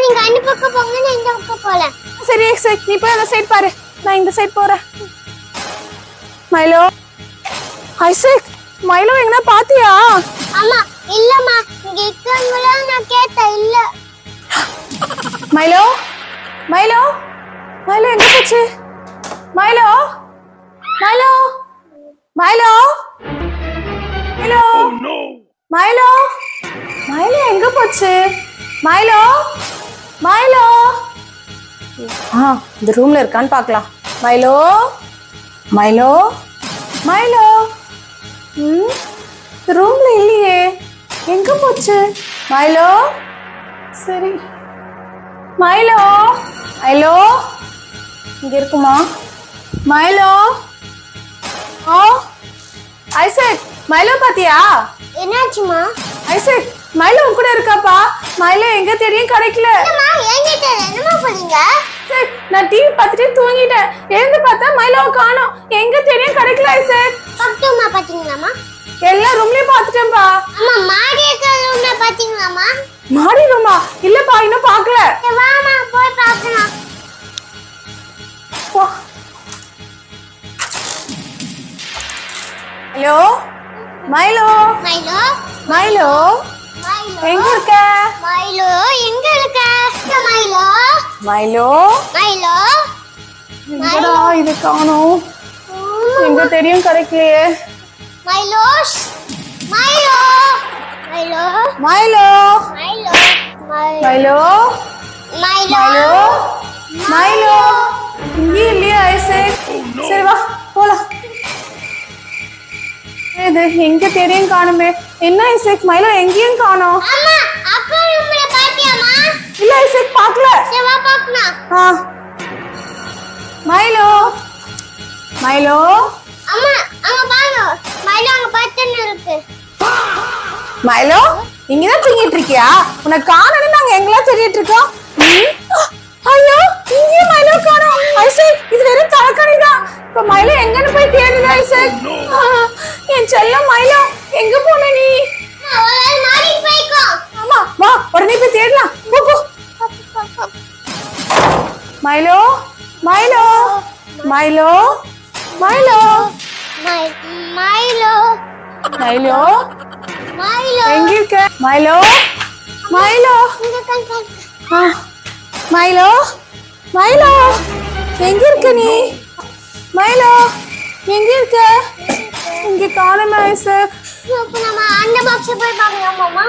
நீங்க அந்த பக்கம் போங்க, நான் இந்த பக்கம் போறேன். சரி சரி, நீ போய் அந்த சைடு பாரு, நான் இந்த சைடு போறேன். மைலோ, ஐசக், மைலோ எங்கனா பாத்தியா? அம்மா இல்லம்மா, இங்க இருக்கவங்கள நான் கேட்டேன், இல்ல. மைலோ, மைலோ, மைலோ எங்க போச்சு? Milo, Milo, Milo, Milo, Milo, Milo எங்க போச்சு? Milo, Milo. இந்த ரூம்ல இருக்கான்னு பார்க்கலாம். Milo, Milo, Milo. இந்த ரூம்ல இல்லையே, எங்க போச்சு? மைலோ, சரி. மைலோ, மைலோ, இங்க இருக்குமா? மைலோ, ஓ ஐசக், மைலோ பாத்தியா? என்னாச்சுமா? ஐசக், மைலோ உன் கூட இருக்காப்பா. மைலோ எங்க தேடியும் கிடைக்கல. அம்மா என்கிட்ட என்னமா பண்ணீங்க? ஐசக், நான் டிவி பார்த்துட்டு தூங்கிட்டேன். எழுந்து பார்த்தா மைலோவை காணோம். எங்க தேடியும் கிடைக்கல. ஐசக், பக்கமா பாத்தீங்களாமா? எல்லா ரூம்லயும் பார்த்துட்டேன்பா. அம்மா மாடி இருக்கிற ரூம்ல பாத்தீங்களாமா? மாடி ரூமா? இல்லப்பா, இன்னும் பார்க்கல. வாமா போய் பார்க்கலாம். Hello Milo, Milo, Milo Milo எங்க இருக்க? மைலோ எங்க இருக்க? மைலோ, மைலோ, மைலோ, எங்கடா இது காணோம்? எங்க தெரியும் கிடைக்கலையே. Milosh, Milo, Milo, Milo, Milo, Milo, Milo, Milo இங்கே இல்லையா? ஐசக், சரி வா போலாம். இது எங்க தெரியும் காணுமே. என்ன ஐசக், மைலோ எங்கேயும் காணோம். அம்மா அக்கா ரூம்ல பாத்தியாமா? இல்ல ஐசக், பார்க்கல. சரி வா பார்க்கலாம். மைலோ, மைலோ, அம்மா அங்க பாருங்க, மைலோ அங்க பட்டன் இருக்கு. மைலோ இங்கதான் தூங்கிட்டு இருக்கியா? உன்னை காணோன்னு நாங்க எங்கெல்லாம் தேடிட்டு இருக்கோம். ஐயோ, இங்கே மைலோ காணோம். ஐசக், இது வெறும் தலைக்கணி தான். இப்ப மைலோ எங்கன்னு போய் தேடுது? ஐசக், என் செல்லம் மைலோ, எங்க போன நீ? அவளால மாடிக்கு போய்க்கோ. ஆமா வா, உடனே போய் தேடலாம். போ போ. Milo, Milo, Milo, Milo, Milo, Milo Milo எங்க இருக்க? மைலோ, மைலோ, இங்க கை. மைலோ, மைலோ எங்க இருக்க நீ? மைலோ எங்க இருக்க? இங்க காணோம் ஐசக். அப்ப நம்ம அந்த பாக்ஸ் போய் பார்க்கலாமாமா?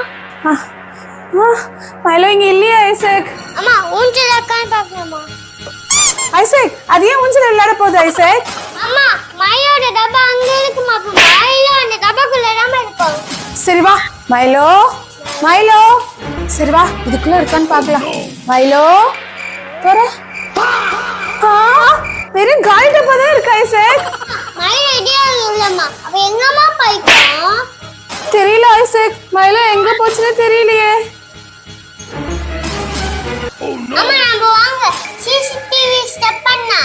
மைலோ இங்க இல்லையா ஐசக்? அம்மா ஊஞ்சல் இருக்கான்னு பார்க்கலாமா? ஐசக், அது ஏன் ஊஞ்சல் விளையாட போகுது ஐசக்? அம்மா மைலோட டப்பா அங்க இருக்குமா? அப்ப மைலோ அந்த டப்பாக்குள்ள தான் இருக்கும். சரி வா மைலோ, மைலோ, சரி வா இதுக்குள்ள இருக்கான்னு பார்க்கலாம். மைலோ போற. வெறும் காலி டப்பா தான் இருக்கு ஐசக். மைலோ ஐடியா இல்லம்மா, அப்ப எங்கம்மா போய்க்கும்? தெரியல ஐசக், மைலோ எங்க போச்சுன்னு தெரியலையே. அம்மா நம்ம வாங்க சிசிடிவி ஸ்டெப் பண்ணா.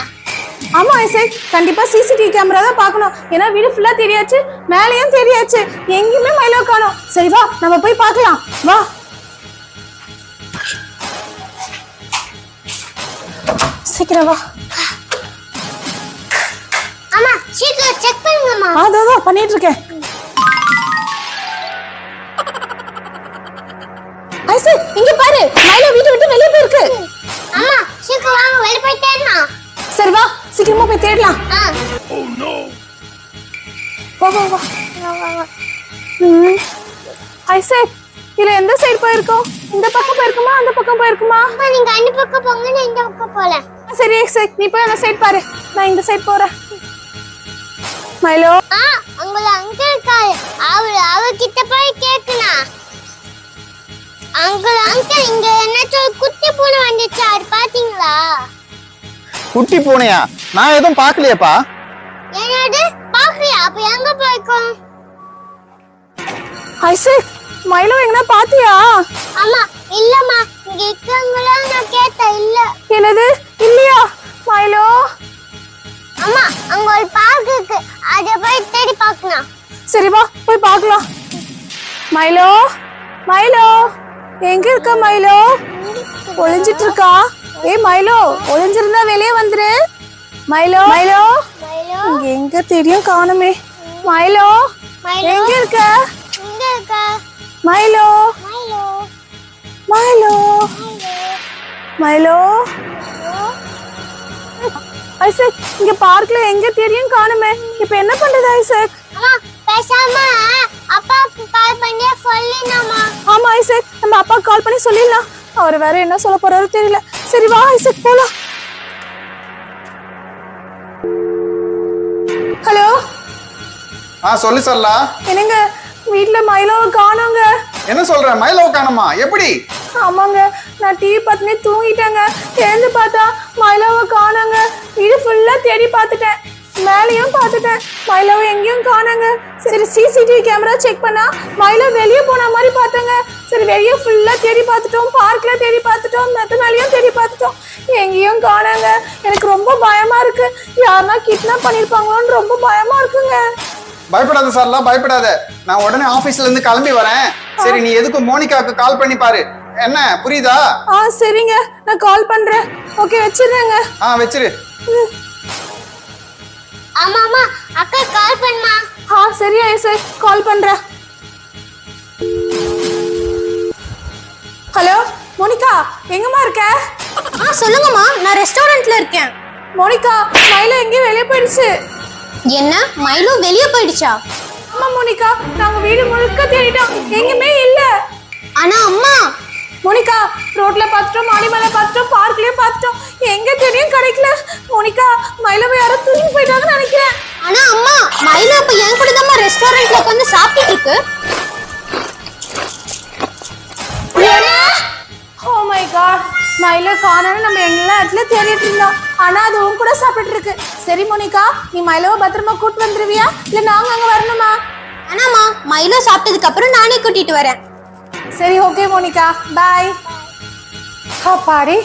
ஆமா ஐசக், கண்டிப்பா சிசிடிவி கேமரா தான் பார்க்கணும். ஏன்னா வீடு ஃபுல்லா தெரியாச்சு, மேலேயும் தெரியாச்சு, எங்கேயுமே மைலோ காணோம். சரி வா நம்ம போய் பார்க்கலாம். வா சீக்கிரம் வா. அம்மா சீக்கிரம் செக் பண்ணுங்கம்மா. அதான் பண்ணிட்டு இருக்கேன். ஐசக், இங்க பாரு, மைலோ வீட்டை விட்டு வெளியே போயிருக்கு. அம்மா சீக்கிரம் வாங்க, வெளிய போய் தேடலாம். சரி வா சீக்கிரமா போய் தேடலாம். வா வா வா. ஐசக், இதுல எந்த சைடு போயிருக்கோம்? இந்த பக்கம் போயிருக்குமா அந்த பக்கம் போயிருக்குமா? அம்மா நீங்க அந்த பக்கம் போங்க, நான் இந்த பக்கம் போறேன். சரி ஐசக், நீ போய் அந்த சைடு பாரு, நான் இந்த சைடு போறேன். மைலோ, அங்க அங்கிள் இருக்காரு, அவர்கிட்ட போய் கேட்கலாம். அங்கிள் இங்க என்ன குட்டி பூனை வந்துச்சு, அது பாத்தீங்களா? குட்டி பூனையா? நான் எதுவும் பார்க்கலையேப்பா. என்னது பாக்கலையா? அப்ப எங்க போய்க்கும்? ஐசக், மைலோ எங்கனா பாத்தியா? அம்மா இல்லம்மா, இங்க இருக்கவங்கள நான் கேட்டேன், இல்ல. என்னது இல்லையா? மைலோ, அம்மா அங்க ஒரு பார்க் இருக்கு, அத போய் தேடி பார்க்கலாம். சரி வா போய் பார்க்கலாம். மைலோ, மைலோ எங்க இருக்க மைலோ? ஒளிஞ்சிட்டு இருக்கா. ஏய் மைலோ, ஒளிஞ்சிருந்தா வெளியே வந்துரு. மைலோ மைலோ மைலோ இங்க எங்க தேடியும் காணுமே. மைலோ மைலோ எங்க இருக்க? இங்க இருக்க. Milo Milo Milo Milo Milo Isaac, இங்க பார்க்ல எங்க தேடியும் காணுமே. இப்ப என்ன பண்றது ஐசக்? அம்மா பேசாம அப்பாக்கு கால் பண்ணி சொல்லினாமா. ஆமா ஐசக், நம்ம அப்பா கால் பண்ணி சொல்லிடலாம். அவர் வேற என்ன சொல்ல போறாரு தெரியல. சரி வா ஐசக் போலாம். ஹலோ சொல்லு சரளா. என்னங்க, வீட்ல மைலோவை காணோங்க. என்ன சொல்ற? மயிலோ காணுமா? எப்படி? ஆமாங்க, நான் டிவி பார்த்துனே தூங்கிட்டேங்க. எழுந்து பார்த்தா மைலோவை காணோங்க. வீடு ஃபுல்லா தேடி பார்த்துட்டேன், மேலேயும் பார்த்துட்டேன், மைலோவை எங்கேயும் காணோங்க. சரி சிசிடிவி கேமரா செக் பண்ணா மைலோ வெளியே போன மாதிரி பார்த்தேங்க. சரி வெளியே ஃபுல்லா தேடி பார்த்துட்டோம், பார்க்ல தேடி பார்த்துட்டோம், மெத்த மேலேயும் தேடி பார்த்துட்டோம், எங்கேயும் காணோங்க. எனக்கு ரொம்ப பயமா இருக்கு. யாருன்னா கிட்னாப் பண்ணிருப்பாங்களோன்னு ரொம்ப பயமா இருக்குங்க. பயப்படாத சரளா, பயப்படாத. நான் உடனே ஆபீஸ்ல இருந்து கிளம்பி வரேன். சரி, நீ எதுக்கு மோனிகாக்கு கால் பண்ணி பாரு. என்ன புரியுதா? சரிங்க, நான் கால் பண்றேன். ஓகே வச்சிடுறேங்க. வச்சிரு. ஆமா அம்மா, அக்கா கால் பண்ணுமா. சரி ஐசக், கால் பண்றேன். ஹலோ மோனிகா, எங்கம்மா இருக்க? சொல்லுங்கம்மா, நான் ரெஸ்டாரண்ட்ல இருக்கேன். மோனிகா, மைலோ எங்கேயும் வெளியே போயிடுச்சு. என்ன, மைலோ வெளியே போயிடுச்சா? அம்மா மோனிகா, நாங்க வீடு முழுக்க தேடிட்டோம், எங்கேயுமே இல்ல. ஆனா அம்மா, மோனிகா ரோட்ல பார்த்துட்டோம், மாடி மேல பார்த்துட்டோம், பார்க்லயும் பார்த்துட்டோம், எங்க தேடியும் கிடைக்கல. மோனிகா, மைலோவை யாரோ தூக்கி போயிட்டாங்கன்னு நினைக்கிறேன். ஆனா அம்மா, மைலோ இப்ப என் கூட தான் ரெஸ்டாரண்ட்ல உட்காந்து சாப்பிட்டுட்டு இருக்கு. ஓ மை காட், மைலோ காணோம்னு நம்ம எல்லா இடத்துல தேடிட்டு இருந்தோம், ஆனா அது உன் கூட சாப்பிட்டு இருக்கு. சரி மோனிகா, நீ மைலோவை பத்திரமா கூட்டு வந்துருவியா, இல்ல நாங்க அங்க வரணுமா? ஆனாமா, மைலோ சாப்பிட்டதுக்கு அப்புறம் நானே கூட்டிட்டு வரேன். சரி ஓகே மோனிகா, பாய். பாடி